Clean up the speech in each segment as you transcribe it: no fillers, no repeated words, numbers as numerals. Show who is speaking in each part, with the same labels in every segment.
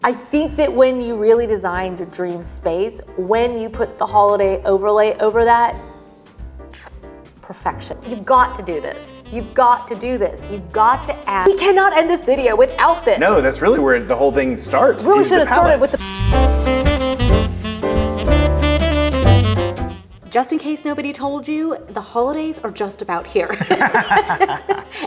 Speaker 1: I think that when you really design the dream space, when you put the holiday overlay over that, perfection. You've got to do this. You've got to do this. You've got to add. We cannot end this video without this.
Speaker 2: No, that's really where the whole thing starts.
Speaker 1: Really should have started with the. Just in case nobody told you, the holidays are just about here.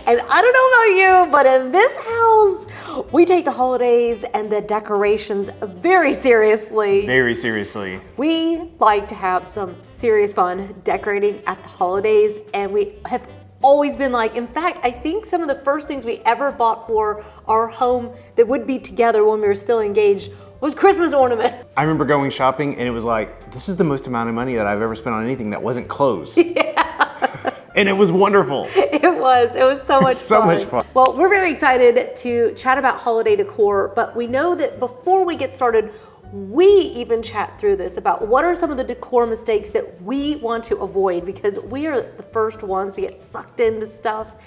Speaker 1: And I don't know about you, but in this house, we take the holidays and the decorations very seriously.
Speaker 2: Very seriously.
Speaker 1: We like to have some serious fun decorating at the holidays, and we have always been like, in fact, I think some of the first things we ever bought for our home that would be together when we were still engaged was Christmas ornaments.
Speaker 2: I remember going shopping and it was like, this is the most amount of money that I've ever spent on anything that wasn't clothes.
Speaker 1: Yeah.
Speaker 2: And it was wonderful.
Speaker 1: It was so much fun.
Speaker 2: So much fun.
Speaker 1: Well, we're very excited to chat about holiday decor, but we know that before we get started, we even chat through this about what are some of the decor mistakes that we want to avoid, because we are the first ones to get sucked into stuff.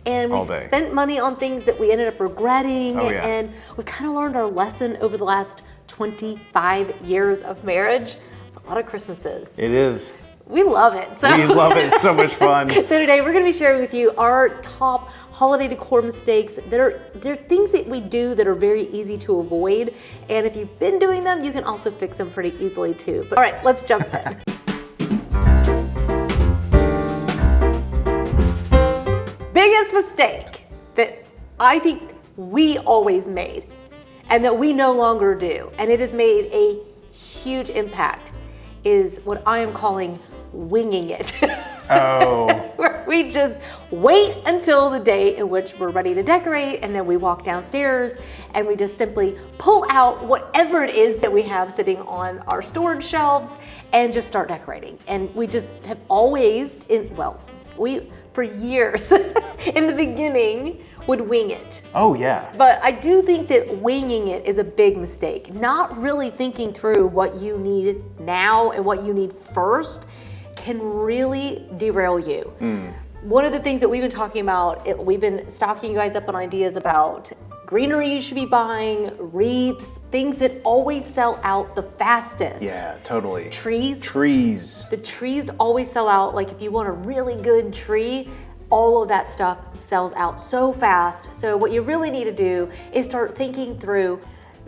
Speaker 1: And we spent money on things that we ended up regretting.
Speaker 2: Oh, yeah.
Speaker 1: And we've kind of learned our lesson over the last 25 years of marriage. It's a lot of Christmases.
Speaker 2: It is.
Speaker 1: We love it.
Speaker 2: We love it. It's so much fun.
Speaker 1: So today we're going to be sharing with you our top holiday decor mistakes that are things that we do that are very easy to avoid. And if you've been doing them, you can also fix them pretty easily too. But all right, let's jump in. Biggest mistake that I think we always made and that we no longer do, and it has made a huge impact, is what I am calling winging it.
Speaker 2: Oh.
Speaker 1: Where we just wait until the day in which we're ready to decorate, and then we walk downstairs and we just simply pull out whatever it is that we have sitting on our storage shelves and just start decorating. And we just have always, for years in the beginning would wing it.
Speaker 2: Oh yeah.
Speaker 1: But I do think that winging it is a big mistake. Not really thinking through what you need now and what you need first can really derail you. One of the things that we've been talking about, we've been stocking you guys up on ideas about greenery you should be buying, wreaths, things that always sell out the fastest.
Speaker 2: Yeah, totally.
Speaker 1: Trees.
Speaker 2: Trees.
Speaker 1: The trees always sell out. Like if you want a really good tree, all of that stuff sells out so fast. So what you really need to do is start thinking through,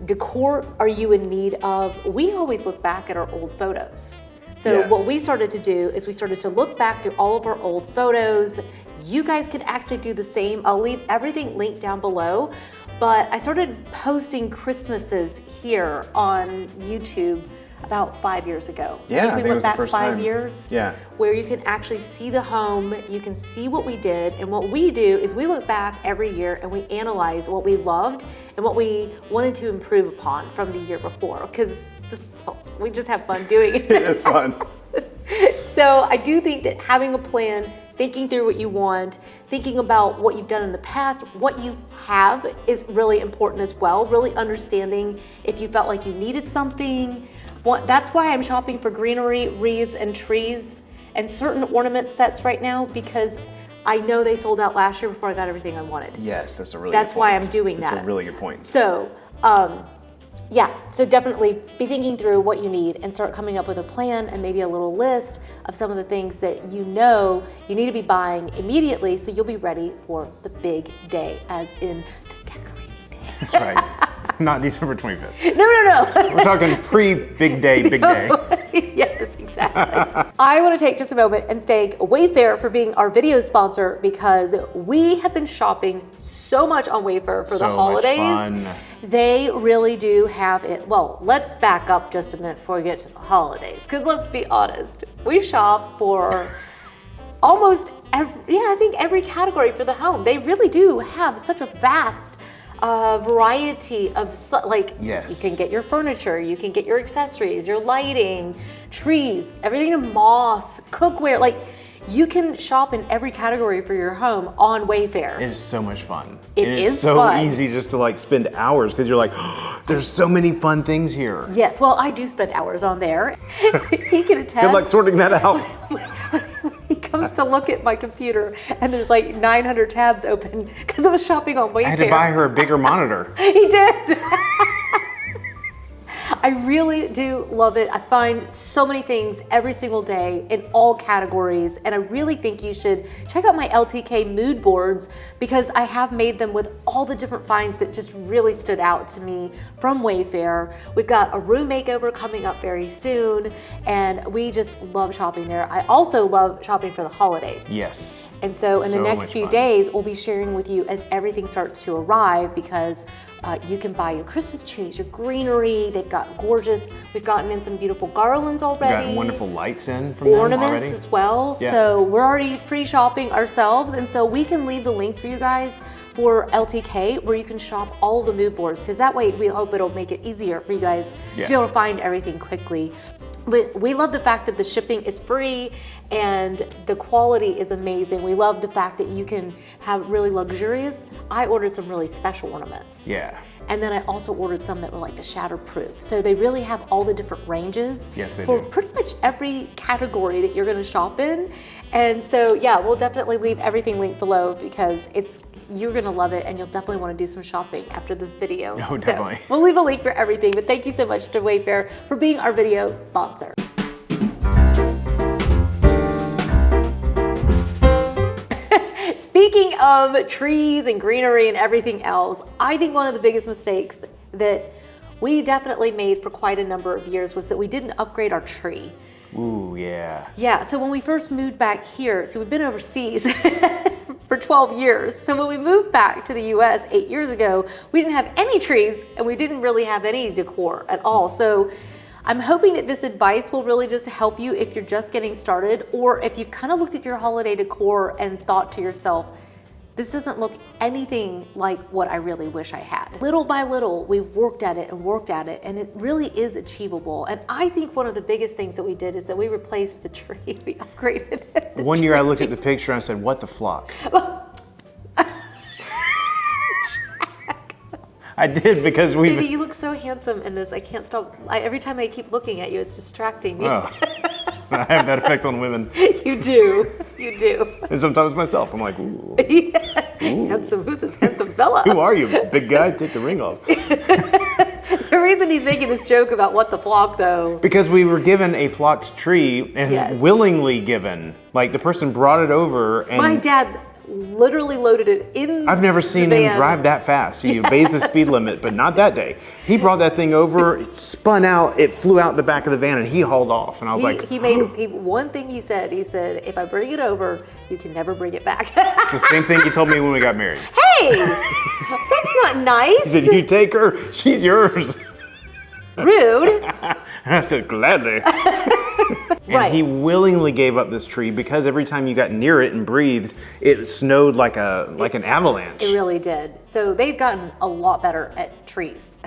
Speaker 1: decor are you in need of? We always look back at our old photos. So what we started to do is we started to look back through all of our old photos. You guys can actually do the same. I'll leave everything linked down below. But I started posting Christmases here on YouTube about 5 years ago.
Speaker 2: Yeah,
Speaker 1: I think we went back 5
Speaker 2: time.
Speaker 1: years.
Speaker 2: Yeah.
Speaker 1: Where you can actually see the home, you can see what we did, and what we do is we look back every year and we analyze what we loved and what we wanted to improve upon from the year before, because we just have fun doing it.
Speaker 2: It's fun.
Speaker 1: So I do think that having a plan, thinking through what you want, thinking about what you've done in the past, what you have is really important as well. Really understanding if you felt like you needed something. That's why I'm shopping for greenery, wreaths, and trees, and certain ornament sets right now, because I know they sold out last year before I got everything I wanted.
Speaker 2: Yes, that's a really good point.
Speaker 1: That's why I'm doing that.
Speaker 2: That's a really good point.
Speaker 1: So, yeah, so definitely be thinking through what you need and start coming up with a plan and maybe a little list of some of the things that you know you need to be buying immediately so you'll be ready for the big day, as in the decorating day.
Speaker 2: That's right. Not December 25th.
Speaker 1: No.
Speaker 2: We're talking pre-big day, big day.
Speaker 1: Yes, exactly. I want to take just a moment and thank Wayfair for being our video sponsor, because we have been shopping so much on Wayfair for the holidays.
Speaker 2: Much fun.
Speaker 1: They really do have it. Well, let's back up just a minute before we get to the holidays, because let's be honest, we shop for almost every category for the home. They really do have such a vast variety of,
Speaker 2: yes.
Speaker 1: You can get your furniture, you can get your accessories, your lighting, trees, everything to moss, cookware. Like, you can shop in every category for your home on Wayfair.
Speaker 2: It is so much fun.
Speaker 1: It is
Speaker 2: so
Speaker 1: fun.
Speaker 2: Easy just to spend hours, because you're like, oh, there's so many fun things here.
Speaker 1: Yes, well, I do spend hours on there. He can attest.
Speaker 2: Good luck sorting that out.
Speaker 1: He comes to look at my computer and there's like 900 tabs open because I was shopping on Wayfair.
Speaker 2: I had to buy her a bigger monitor.
Speaker 1: He did. I really do love it. I find so many things every single day in all categories, and I really think you should check out my LTK mood boards because I have made them with all the different finds that just really stood out to me from Wayfair. We've got a room makeover coming up very soon, and we just love shopping there. I also love shopping for the holidays.
Speaker 2: Yes.
Speaker 1: And so in the next few days, we'll be sharing with you as everything starts to arrive because you can buy your Christmas trees, your greenery. They've got gorgeous, we've gotten in some beautiful garlands already.
Speaker 2: We've got wonderful lights in from them already.
Speaker 1: Ornaments as well. Yeah. So we're already pre-shopping ourselves. And so we can leave the links for you guys for LTK where you can shop all the mood boards because that way we hope it'll make it easier for you guys to be able to find everything quickly. But we love the fact that the shipping is free and the quality is amazing. We love the fact that you can have really luxurious. I ordered some really special ornaments.
Speaker 2: Yeah.
Speaker 1: And then I also ordered some that were like the shatterproof. So they really have all the different ranges for pretty much every category that you're gonna shop in. And so yeah, we'll definitely leave everything linked below because you're gonna love it and you'll definitely wanna do some shopping after this video.
Speaker 2: Oh, definitely.
Speaker 1: So we'll leave a link for everything, but thank you so much to Wayfair for being our video sponsor. Speaking of trees and greenery and everything else, I think one of the biggest mistakes that we definitely made for quite a number of years was that we didn't upgrade our tree.
Speaker 2: Ooh, yeah.
Speaker 1: Yeah, so when we first moved back here, so we've been overseas for 12 years. So when we moved back to the US 8 years ago, we didn't have any trees and we didn't really have any decor at all. So I'm hoping that this advice will really just help you if you're just getting started or if you've kind of looked at your holiday decor and thought to yourself, this doesn't look anything like what I really wish I had. Little by little, we've worked at it, and it really is achievable. And I think one of the biggest things that we did is that we replaced the tree, we upgraded it.
Speaker 2: One year I looked at the picture and I said, what the flock? I did because
Speaker 1: Baby, you look so handsome in this. I can't stop. Every time I keep looking at you, it's distracting me.
Speaker 2: Oh. I have that effect on women.
Speaker 1: You do. You do.
Speaker 2: And sometimes myself, I'm like, ooh.
Speaker 1: Ooh. Handsome. Who's this handsome fella?
Speaker 2: Who are you? Big guy? Take the ring off.
Speaker 1: The reason he's making this joke about what the flock, though.
Speaker 2: Because we were given a flocked tree and willingly given. Like the person brought it over and
Speaker 1: my dad literally loaded it in.
Speaker 2: I've never seen him drive that fast. He obeys the speed limit, but not that day. He brought that thing over, it spun out, it flew out the back of the van and he hauled off. And I was
Speaker 1: one thing he said, if I bring it over, you can never bring it back.
Speaker 2: It's the same thing he told me when we got married.
Speaker 1: Hey, that's not nice.
Speaker 2: He said, you take her, she's yours.
Speaker 1: Rude.
Speaker 2: And I said, gladly. And he willingly gave up this tree because every time you got near it and breathed, it snowed like an avalanche.
Speaker 1: It really did. So they've gotten a lot better at trees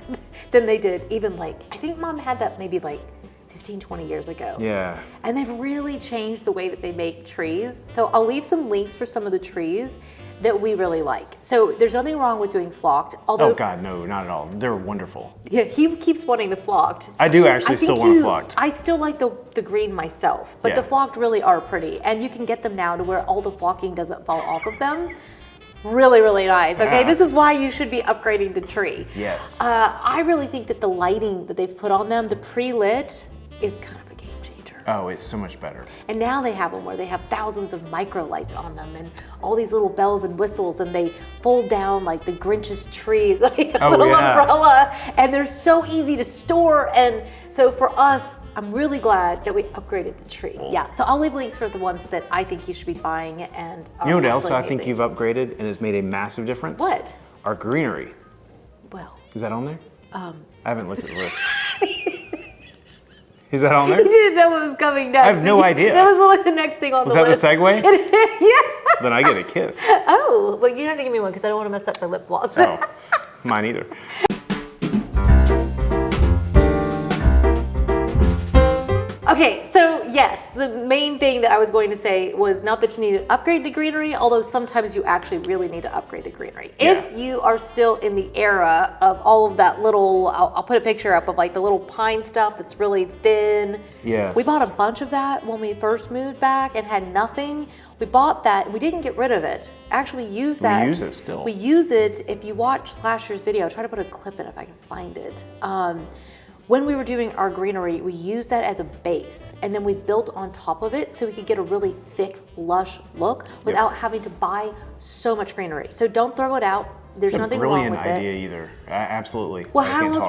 Speaker 1: than they did even I think Mom had that maybe 15, 20 years ago.
Speaker 2: Yeah.
Speaker 1: And they've really changed the way that they make trees. So I'll leave some links for some of the trees that we really like. So there's nothing wrong with doing flocked. Although,
Speaker 2: oh God, no, not at all. They're wonderful.
Speaker 1: Yeah, he keeps wanting the flocked.
Speaker 2: I do actually still want a flocked.
Speaker 1: I still like the green myself, but the flocked really are pretty. And you can get them now to where all the flocking doesn't fall off of them. Really, really nice. Okay, this is why you should be upgrading the tree.
Speaker 2: Yes.
Speaker 1: I really think that the lighting that they've put on them, the pre-lit, is kind of a game changer.
Speaker 2: Oh, it's so much better.
Speaker 1: And now they have them where they have thousands of micro lights on them and all these little bells and whistles, and they fold down like the Grinch's tree, like a little umbrella, and they're so easy to store. And so for us, I'm really glad that we upgraded the tree. Yeah, so I'll leave links for the ones that I think you should be buying. And
Speaker 2: you know what else I think you've upgraded and has made a massive difference?
Speaker 1: What?
Speaker 2: Our greenery.
Speaker 1: Well.
Speaker 2: Is that on there? I haven't looked at the list. Is that on there?
Speaker 1: You didn't know what was coming next.
Speaker 2: I have no idea.
Speaker 1: That was the next thing on the list.
Speaker 2: Was that the segue?
Speaker 1: Yeah.
Speaker 2: Then I get a kiss.
Speaker 1: Oh, well, you don't have to give me one because I don't want to mess up my lip gloss.
Speaker 2: Oh, mine either.
Speaker 1: Okay, so yes, the main thing that I was going to say was not that you need to upgrade the greenery, although sometimes you actually really need to upgrade the greenery.
Speaker 2: Yeah.
Speaker 1: If you are still in the era of all of that little, I'll put a picture up of the little pine stuff that's really thin.
Speaker 2: Yes.
Speaker 1: We bought a bunch of that when we first moved back and had nothing. We bought that, we didn't get rid of it. Actually, we use that.
Speaker 2: We use it still.
Speaker 1: We use it, if you watch last year's video, I'll try to put a clip in if I can find it. when we were doing our greenery, we used that as a base, and then we built on top of it so we could get a really thick, lush look without having to buy so much greenery. So don't throw it out. There's nothing wrong with it.
Speaker 2: Brilliant idea either. Absolutely.
Speaker 1: Well, how else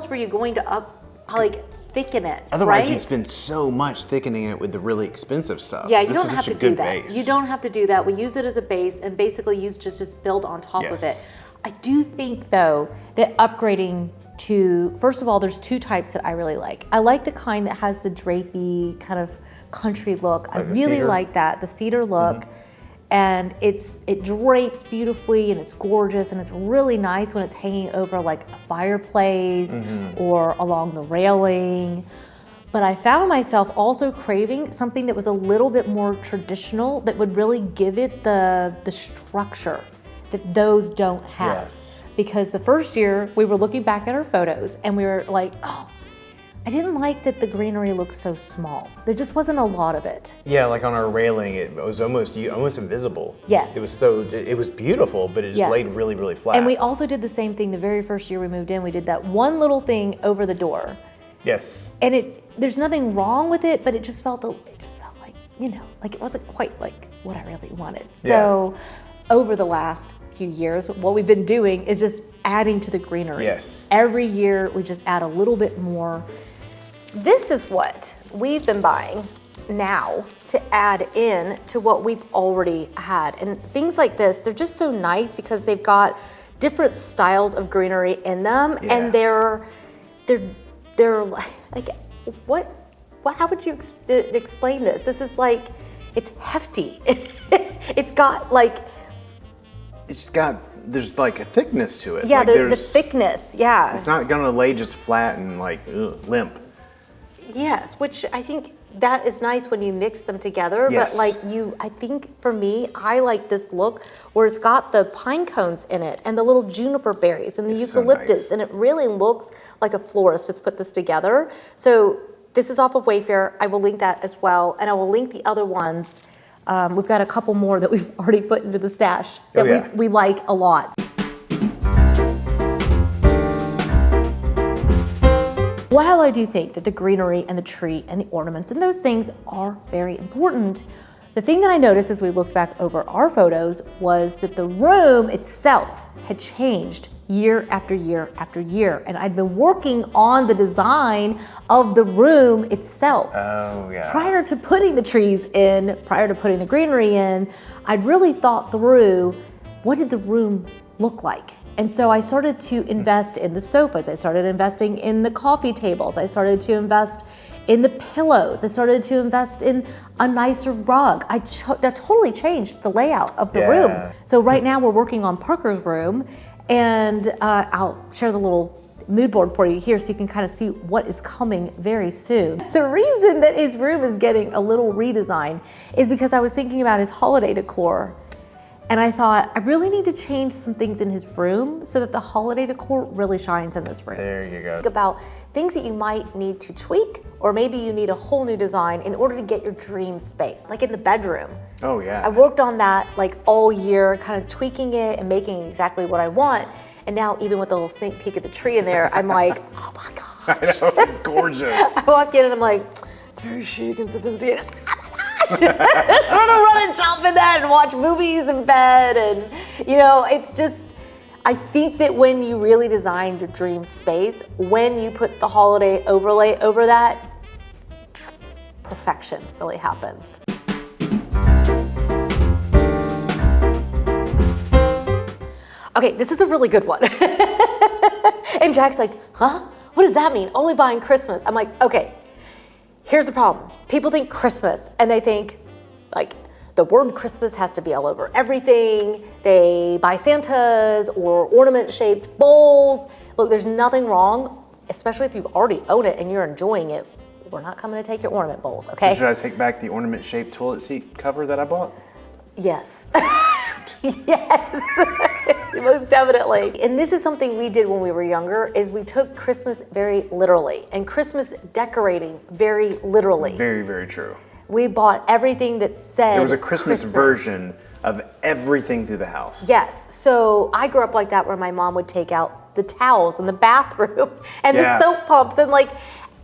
Speaker 1: were you going to thicken it?
Speaker 2: Otherwise,
Speaker 1: right?
Speaker 2: you'd spend so much thickening it with the really expensive stuff.
Speaker 1: Yeah, you don't have to do that.
Speaker 2: Base.
Speaker 1: You don't have to do that. We use it as a base and basically just build on top of it. I do think though that upgrading to, first of all, there's two types that I really like. I like the kind that has the drapey kind of country look. I really like that, the cedar look. And it drapes beautifully and it's gorgeous and it's really nice when it's hanging over like a fireplace or along the railing. But I found myself also craving something that was a little bit more traditional that would really give it the structure that those don't have.
Speaker 2: Yes.
Speaker 1: Because the first year we were looking back at our photos and we were like, oh, I didn't like that the greenery looked so small. There just wasn't a lot of it.
Speaker 2: Yeah, like on our railing, it was almost invisible.
Speaker 1: Yes.
Speaker 2: It was beautiful, but it just laid really, really flat.
Speaker 1: And we also did the same thing the very first year we moved in. We did that one little thing over the door.
Speaker 2: Yes.
Speaker 1: And there's nothing wrong with it, but it just felt like, like it wasn't quite like what I really wanted. So over the last few years, what we've been doing is just adding to the greenery.
Speaker 2: Yes.
Speaker 1: Every year we just add a little bit more. This is what we've been buying now to add in to what we've already had. And things like this, they're just so nice because they've got different styles of greenery in them. Yeah. And they're like, how would you explain this? This is like, it's hefty.
Speaker 2: There's like a thickness to it.
Speaker 1: Yeah,
Speaker 2: like
Speaker 1: the thickness, yeah.
Speaker 2: It's not gonna lay just flat and like limp.
Speaker 1: Yes, which I think that is nice when you mix them together.
Speaker 2: Yes.
Speaker 1: But I think for me, I like this look where it's got the pine cones in it and the little juniper berries and the eucalyptus. So nice. And it really looks like a florist has put this together. So this is off of Wayfair. I will link that as well. And I will link the other ones. We've got a couple more that we've already put into the stash that we like a lot. While I do think that the greenery and the tree and the ornaments and those things are very important, the thing that I noticed as we looked back over our photos was that the room itself had changed year after year after year. And I'd been working on the design of the room itself.
Speaker 2: Oh, yeah.
Speaker 1: Prior to putting the trees in, prior to putting the greenery in, I'd really thought through, what did the room look like? And so I started to invest in the sofas. I started investing in the coffee tables. I started to invest in the pillows. I started to invest in a nicer rug. That totally changed the layout of the room. So right now we're working on Parker's room, and I'll share the little mood board for you here so you can kind of see what is coming very soon. The reason that his room is getting a little redesign is because I was thinking about his holiday decor. And I thought, I really need to change some things in his room so that the holiday decor really shines in this room.
Speaker 2: There you go.
Speaker 1: Think about things that you might need to tweak, or maybe you need a whole new design in order to get your dream space, like in the bedroom.
Speaker 2: Oh yeah.
Speaker 1: I worked on that like all year, kind of tweaking it and making exactly what I want. And now even with a little sneak peek of the tree in there, I'm like, oh my gosh.
Speaker 2: I know, it's gorgeous.
Speaker 1: I walk in and I'm like, it's very chic and sophisticated. I just want to run and shop in that and watch movies in bed. And, it's just, I think that when you really design your dream space, when you put the holiday overlay over that, perfection really happens. Okay, this is a really good one. And Jack's like, huh? What does that mean? Only buying Christmas. I'm like, okay. Here's the problem. People think Christmas and they think like the word Christmas has to be all over everything. They buy Santas or ornament-shaped bowls. Look, there's nothing wrong, especially if you've already owned it and you're enjoying it. We're not coming to take your ornament bowls, okay?
Speaker 2: So should I take back the ornament-shaped toilet seat cover that I bought?
Speaker 1: Yes. Yes, most definitely. And this is something we did when we were younger, is we took Christmas very literally and Christmas decorating very literally.
Speaker 2: Very, very true.
Speaker 1: We bought everything that said
Speaker 2: There was a Christmas version of everything through the house.
Speaker 1: Yes, so I grew up like that where my mom would take out the towels in the bathroom and the
Speaker 2: Yeah.
Speaker 1: soap pumps and like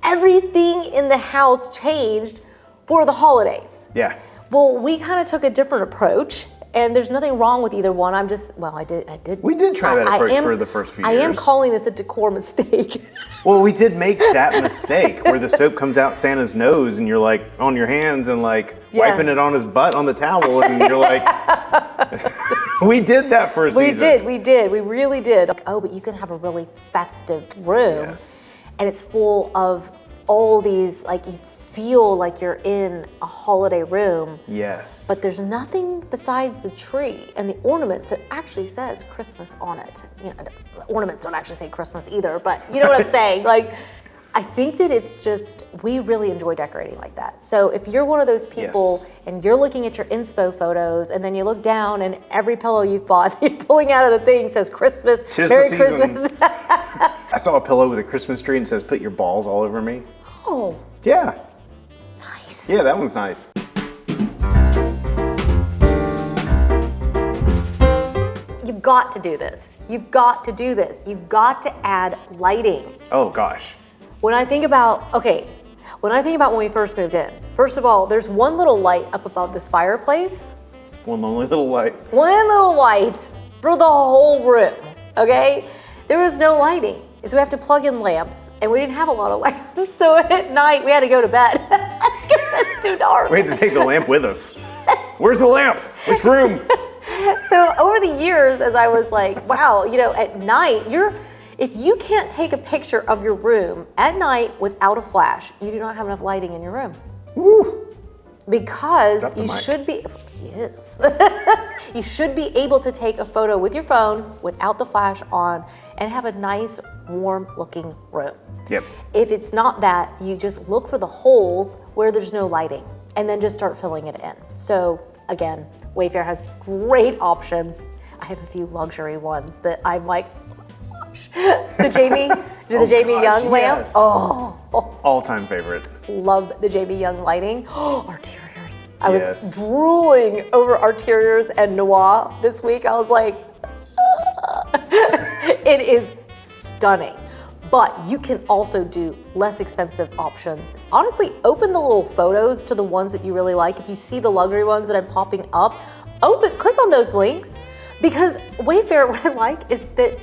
Speaker 1: everything in the house changed for the holidays.
Speaker 2: Yeah.
Speaker 1: Well, we kind of took a different approach, and there's nothing wrong with either one. I'm just, well, I did.
Speaker 2: We did try that approach for the first few years.
Speaker 1: I am calling this a decor mistake.
Speaker 2: Well, we did make that mistake where the soap comes out Santa's nose and you're like on your hands and like wiping it on his butt on the towel and you're like, we did that for a season.
Speaker 1: We did, we really did. Like, oh, but you can have a really festive room.
Speaker 2: Yes.
Speaker 1: And it's full of all these, like you feel like you're in a holiday room.
Speaker 2: Yes.
Speaker 1: But there's nothing besides the tree and the ornaments that actually says Christmas on it. You know, the ornaments don't actually say Christmas either, but you know what I'm saying? Like, I think that it's just, we really enjoy decorating like that. So if you're one of those people and you're looking at your inspo photos and then you look down and every pillow you've bought, you're pulling out of the thing says Christmas,
Speaker 2: Tis
Speaker 1: Merry
Speaker 2: the season.
Speaker 1: Christmas.
Speaker 2: I saw a pillow with a Christmas tree and says, put your balls all over me.
Speaker 1: Oh,
Speaker 2: Yeah.
Speaker 1: nice.
Speaker 2: Yeah, that one's nice.
Speaker 1: You've got to do this. You've got to do this. You've got to add lighting.
Speaker 2: Oh gosh.
Speaker 1: When I think about, when we first moved in, first of all, there's one little light up above this fireplace.
Speaker 2: One lonely little light.
Speaker 1: One little light for the whole room, okay? There was no lighting. So we have to plug in lamps, and we didn't have a lot of lamps. So at night, we had to go to bed because it's too dark.
Speaker 2: We had to take the lamp with us. Where's the lamp? Which room?
Speaker 1: So over the years, as I was like, wow, you know, at night, if you can't take a picture of your room at night without a flash, you do not have enough lighting in your room.
Speaker 2: Woo.
Speaker 1: Because
Speaker 2: Drop the
Speaker 1: you
Speaker 2: mic.
Speaker 1: should be, yes, you should be able to take a photo with your phone without the flash on and have a nice, warm looking room.
Speaker 2: Yep.
Speaker 1: If it's not that, you just look for the holes where there's no lighting and then just start filling it in. So again, Wayfair has great options. I have a few luxury ones that I'm like, oh gosh. The Jamie Young lamp.
Speaker 2: yes.
Speaker 1: Oh,
Speaker 2: All-time favorite.
Speaker 1: love the JB Young lighting. Arteriors. I was
Speaker 2: Yes.
Speaker 1: drooling over Arteriors and Noir this week. I was like, it is stunning. But you can also do less expensive options. Honestly, open the little photos to the ones that you really like. If you see the luxury ones that I'm popping up, click on those links. Because Wayfair, what I like is that,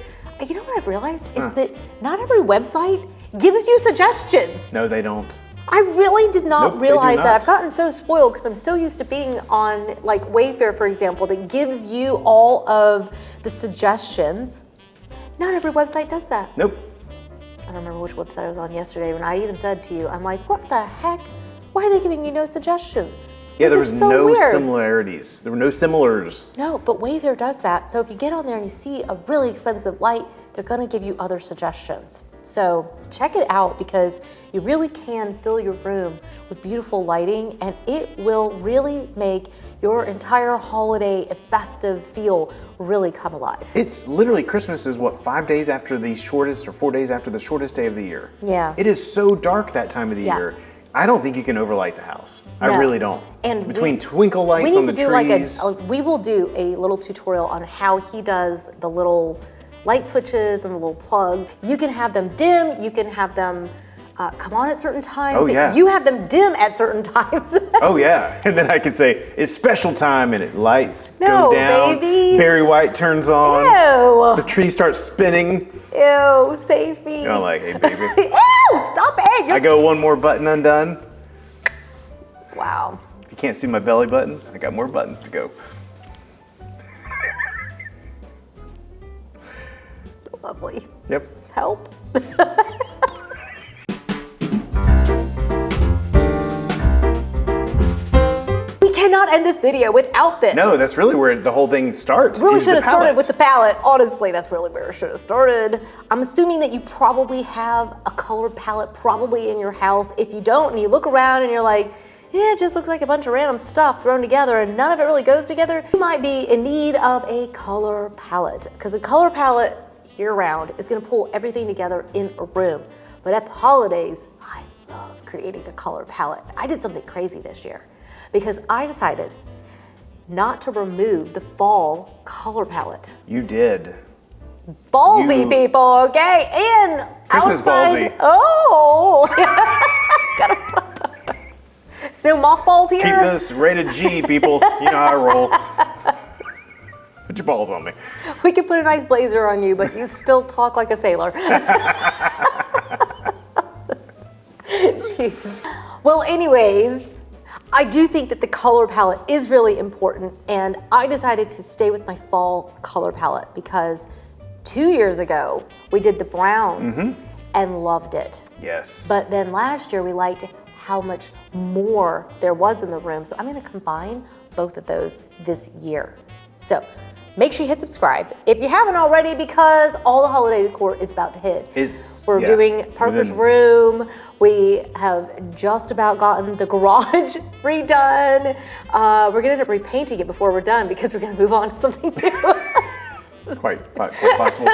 Speaker 1: you know what I've realized is that not every website gives you suggestions.
Speaker 2: No, they don't.
Speaker 1: I really did not
Speaker 2: Nope, they do
Speaker 1: realize that.
Speaker 2: not.
Speaker 1: I've gotten so spoiled because I'm so used to being on like Wayfair, for example, that gives you all of the suggestions. Not every website does that.
Speaker 2: Nope.
Speaker 1: I don't remember which website I was on yesterday when I even said to you, I'm like, what the heck? Why are they giving me no suggestions?
Speaker 2: Yeah, there
Speaker 1: This
Speaker 2: was
Speaker 1: is so
Speaker 2: no
Speaker 1: weird.
Speaker 2: similarities. There were no similars.
Speaker 1: No, but Wayfair does that. So if you get on there and you see a really expensive light, they're gonna give you other suggestions. So check it out because you really can fill your room with beautiful lighting and it will really make your entire holiday festive feel really come alive.
Speaker 2: It's literally, Christmas is what, 5 days after the shortest or 4 days after the shortest day of the year.
Speaker 1: Yeah.
Speaker 2: It is so dark that time of the
Speaker 1: Yeah.
Speaker 2: year. I don't think you can overlight the house. I
Speaker 1: No.
Speaker 2: really don't.
Speaker 1: And
Speaker 2: between twinkle lights
Speaker 1: we need
Speaker 2: on the
Speaker 1: to do
Speaker 2: trees.
Speaker 1: we will do a little tutorial on how he does the little light switches and the little plugs. You can have them dim, you can have them come on at certain times.
Speaker 2: Oh, yeah.
Speaker 1: You have them dim at certain times.
Speaker 2: Oh yeah, and then I could say, it's special time and it lights
Speaker 1: No,
Speaker 2: go down.
Speaker 1: baby.
Speaker 2: Barry White turns on. The
Speaker 1: Ew,
Speaker 2: tree starts spinning.
Speaker 1: ew, save me.
Speaker 2: I'm like, hey baby.
Speaker 1: Ew, stop it.
Speaker 2: I go one more button undone.
Speaker 1: Wow.
Speaker 2: If you can't see my belly button, I got more buttons to go.
Speaker 1: Lovely.
Speaker 2: Yep.
Speaker 1: Help. We cannot end this video without this.
Speaker 2: No, that's really where the whole thing starts.
Speaker 1: Really
Speaker 2: is
Speaker 1: should
Speaker 2: the
Speaker 1: have started
Speaker 2: palette.
Speaker 1: with the palette. Honestly, that's really where it should have started. I'm assuming that you probably have a color palette probably in your house. If you don't, and you look around and you're like, yeah, it just looks like a bunch of random stuff thrown together and none of it really goes together, you might be in need of a color palette. Because a color palette year-round is gonna pull everything together in a room. But at the holidays, I love creating a color palette. I did something crazy this year because I decided not to remove the fall color palette.
Speaker 2: You did.
Speaker 1: ballsy people, okay? And
Speaker 2: Christmas
Speaker 1: outside,
Speaker 2: ballsy.
Speaker 1: Oh, no mothballs here.
Speaker 2: Keep this rated G, people. You know how I roll. Put your balls on me.
Speaker 1: We could put a nice blazer on you, but you still talk like a sailor. Jeez. Well, anyways, I do think that the color palette is really important, and I decided to stay with my fall color palette because 2 years ago we did the browns and loved it.
Speaker 2: Yes.
Speaker 1: But then last year we liked how much more there was in the room, so I'm going to combine both of those this year. So make sure you hit subscribe if you haven't already, because all the holiday decor is about to hit. We're doing Parker's room. We have just about gotten the garage redone. We're gonna end up repainting it before we're done because we're gonna move on to something new.
Speaker 2: Quite possible.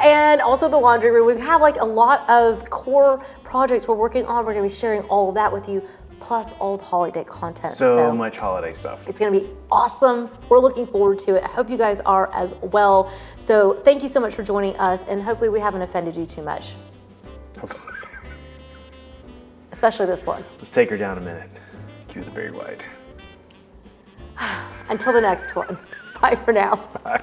Speaker 1: And also the laundry room. We have like a lot of core projects we're working on. We're gonna be sharing all of that with you, plus all the holiday content.
Speaker 2: So much holiday stuff.
Speaker 1: It's gonna be awesome. We're looking forward to it. I hope you guys are as well. So thank you so much for joining us, and hopefully we haven't offended you too much. Especially this one.
Speaker 2: Let's take her down a minute. Cue the Barry White.
Speaker 1: Until the next one. Bye for now.
Speaker 2: Bye.